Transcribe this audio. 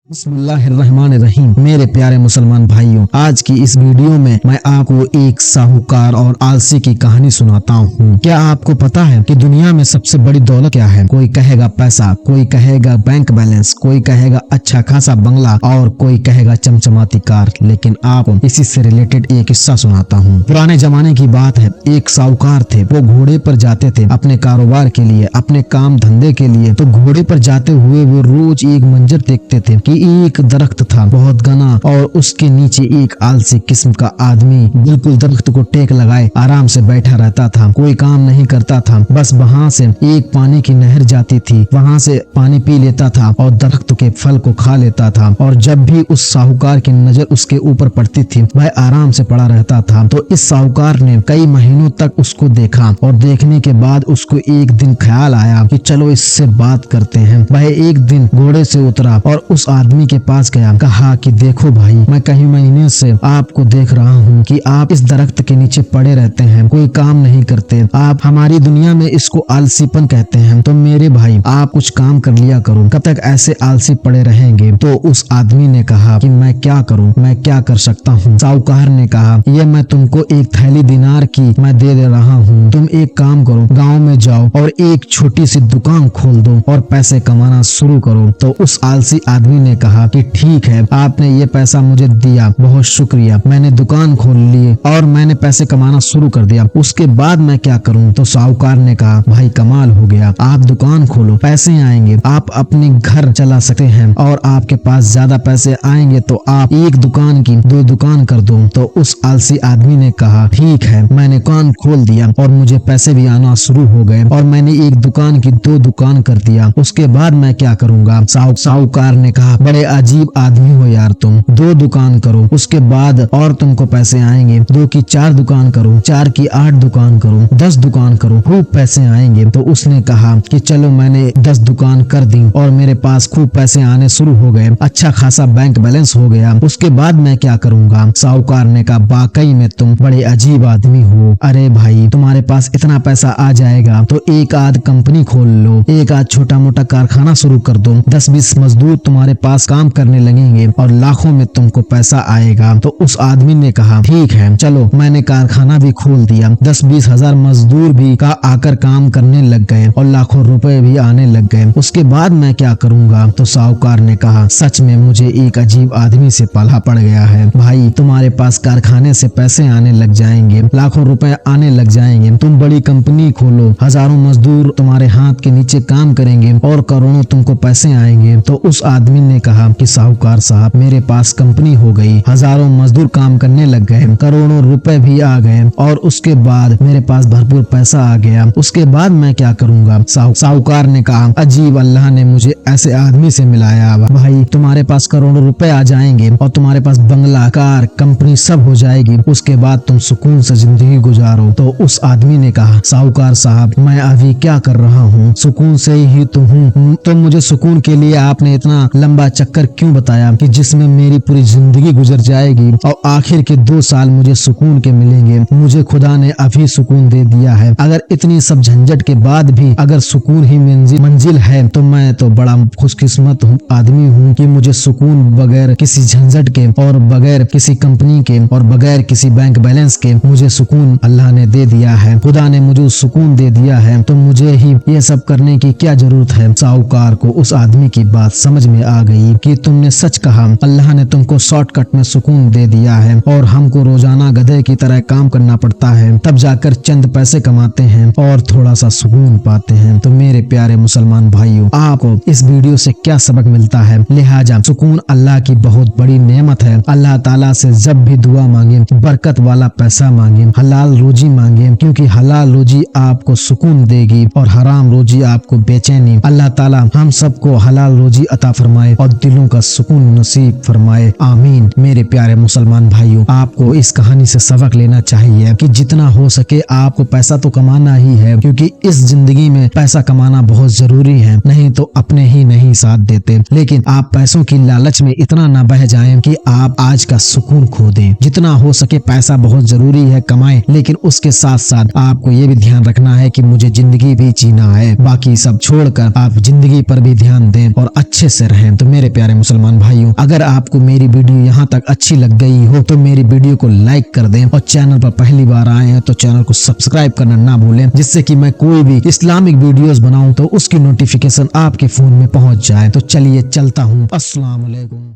बिस्मिल्लाहिर्रहमानिर्रहीम। मेरे प्यारे मुसलमान भाइयों, आज की इस वीडियो में मैं आपको एक साहूकार और आलसी की कहानी सुनाता हूँ। क्या आपको पता है कि दुनिया में सबसे बड़ी दौलत क्या है? कोई कहेगा पैसा, कोई कहेगा बैंक बैलेंस, कोई कहेगा अच्छा खासा बंगला और कोई कहेगा चमचमाती कार। लेकिन आपको इसी से रिलेटेड एक किस्सा सुनाता हूँ। पुराने जमाने की बात है, एक साहूकार थे। वो घोड़े पर जाते थे अपने कारोबार के लिए, अपने काम धंधे के लिए। तो घोड़े पर जाते हुए वो रोज एक मंजर देखते थे कि एक दरख्त था बहुत घना और उसके नीचे एक आलसी किस्म का आदमी बिल्कुल दरख्त को टेक लगाए आराम से बैठा रहता था। कोई काम नहीं करता था, बस वहाँ से एक पानी की नहर जाती थी, वहाँ से पानी पी लेता था और दरख्त के फल को खा लेता था। और जब भी उस साहूकार की नजर उसके ऊपर पड़ती थी, वह आराम से पड़ा रहता था। तो इस साहूकार ने कई महीनों तक उसको देखा और देखने के बाद उसको एक दिन ख्याल आया कि चलो इससे बात करते हैं। वह एक दिन घोड़े से उतरा और उस आदमी के पास गया। कहा कि देखो भाई, मैं कई महीने से आपको देख रहा हूँ कि आप इस दरख्त के नीचे पड़े रहते हैं, कोई काम नहीं करते। आप हमारी दुनिया में इसको आलसीपन कहते हैं। तो मेरे भाई, आप कुछ काम कर लिया करो, कब तक ऐसे आलसी पड़े रहेंगे? तो उस आदमी ने कहा कि मैं क्या करूँ, मैं क्या कर सकता हूँ? साहूकार ने कहा, ये मैं तुमको एक थैली दिनार की मैं दे रहा हूँ। तुम एक काम करो, गाँव में जाओ और एक छोटी सी दुकान खोल दो और पैसे कमाना शुरू करो। तो उस आलसी आदमी ने कहा कि ठीक है, आपने ये पैसा मुझे दिया, बहुत शुक्रिया। मैंने दुकान खोल ली और मैंने पैसे कमाना शुरू कर दिया, उसके बाद मैं क्या करूं? तो साहूकार ने कहा, भाई कमाल हो गया, आप दुकान खोलो, पैसे आएंगे, आप अपने घर चला सकते हैं और आपके पास ज्यादा पैसे आएंगे तो आप एक दुकान की दो दुकान कर दो। तो उस आलसी आदमी ने कहा, ठीक है, मैंने दुकान खोल दिया और मुझे पैसे भी आना शुरू हो गए और मैंने एक दुकान की दो दुकान कर दिया, उसके बाद मैं क्या करूंगा? साहूकार ने कहा, बड़े अजीब आदमी हो यार तुम, दो दुकान करो, उसके बाद और तुमको पैसे आएंगे, दो की चार दुकान करो, चार की 8 दुकान करो, 10 दुकान करो, खूब पैसे आएंगे। तो उसने कहा कि चलो मैंने 10 दुकान कर दी और मेरे पास खूब पैसे आने शुरू हो गए, अच्छा खासा बैंक बैलेंस हो गया, उसके बाद मैं क्या करूंगा? साहूकार ने कहा, वाकई में तुम बड़े अजीब आदमी हो। अरे भाई, तुम्हारे पास इतना पैसा आ जाएगा तो एक आध कंपनी खोल लो, एक आध छोटा मोटा कारखाना शुरू कर दो, 10-20 मजदूर तुम्हारे पास काम करने लगेंगे और लाखों में तुमको पैसा आएगा। तो उस आदमी ने कहा, ठीक है, चलो मैंने कारखाना भी खोल दिया, 10-20 हजार मजदूर भी का आकर काम करने लग गए और लाखों रुपए भी आने लग गए, उसके बाद मैं क्या करूंगा? तो साहूकार ने कहा, सच में मुझे एक अजीब आदमी से पाला पड़ गया है भाई, तुम्हारे पास कारखाने से पैसे आने लग जाएंगे, लाखों रुपए आने लग जाएंगे, तुम बड़ी कंपनी खोलो, हजारों मजदूर तुम्हारे हाथ के नीचे काम करेंगे और करोड़ों तुमको पैसे आएंगे। तो उस आदमी ने कहा कि साहूकार साहब, मेरे पास कंपनी हो गई, हजारों मजदूर काम करने लग गए, करोड़ों रुपए भी आ गए और उसके बाद मेरे पास भरपूर पैसा आ गया, उसके बाद मैं क्या करूंगा? साहूकार ने कहा, अजीब, अल्लाह ने मुझे ऐसे आदमी से मिलाया भाई, तुम्हारे पास करोड़ों रुपए आ जाएंगे और तुम्हारे पास बंगला, कार, कंपनी सब हो जाएगी, उसके बाद तुम सुकून से जिंदगी गुजारो। तो उस आदमी ने कहा, साहूकार साहब, मैं अभी क्या कर रहा हूँ, सुकून से ही तो हूँ, तो मुझे सुकून के लिए आपने इतना लंबा चक्कर क्यों बताया कि जिसमें मेरी पूरी जिंदगी गुजर जाएगी और आखिर के 2 साल मुझे सुकून के मिलेंगे? मुझे खुदा ने अभी सुकून दे दिया है, अगर इतनी सब झंझट के बाद भी अगर सुकून ही मंजिल है तो मैं तो बड़ा खुशकिस्मत आदमी हूँ कि मुझे सुकून बगैर किसी झंझट के और बगैर किसी कंपनी के और बगैर किसी बैंक बैलेंस के मुझे सुकून अल्लाह ने दे दिया है, खुदा ने मुझे सुकून दे दिया है, तो मुझे ही ये सब करने की क्या जरूरत है? साहूकार को उस आदमी की बात समझ में आ गई कि तुमने सच कहा, अल्लाह ने तुमको शॉर्टकट में सुकून दे दिया है और हमको रोजाना गधे की तरह काम करना पड़ता है, तब जाकर चंद पैसे कमाते हैं और थोड़ा सा सुकून पाते हैं। तो मेरे प्यारे मुसलमान भाइयों, आपको इस वीडियो से क्या सबक मिलता है? लिहाजा सुकून अल्लाह की बहुत बड़ी नेमत है। अल्लाह ताला से जब भी दुआ मांगे, बरकत वाला पैसा मांगे, हलाल रोजी मांगे, क्योंकि हलाल रोजी आपको सुकून देगी और हराम रोजी आपको बेचैनी। अल्लाह ताला हम सबको हलाल रोजी अता फरमाए और दिलों का सुकून नसीब फरमाए, आमीन। मेरे प्यारे मुसलमान भाइयों, आपको इस कहानी से सबक लेना चाहिए कि जितना हो सके आपको पैसा तो कमाना ही है, क्योंकि इस जिंदगी में पैसा कमाना बहुत जरूरी है, नहीं तो अपने ही नहीं साथ देते। लेकिन आप पैसों की लालच में इतना ना बह जाएं कि आप आज का सुकून खो दें। जितना हो सके पैसा बहुत जरूरी है, कमाएं, लेकिन उसके साथ साथ आपको ये भी ध्यान रखना है कि मुझे जिंदगी भी जीना है, बाकी सब छोड़कर आप जिंदगी पर भी ध्यान दें और अच्छे से रहें। तो मेरे प्यारे मुसलमान भाइयों, अगर आपको मेरी वीडियो यहाँ तक अच्छी लग गई हो तो मेरी वीडियो को लाइक कर दें और चैनल पर पहली बार आए हैं तो चैनल को सब्सक्राइब करना ना भूलें, जिससे कि मैं कोई भी इस्लामिक वीडियोस बनाऊं तो उसकी नोटिफिकेशन आपके फोन में पहुंच जाए। तो चलिए चलता हूँ। अस्सलाम वालेकुम।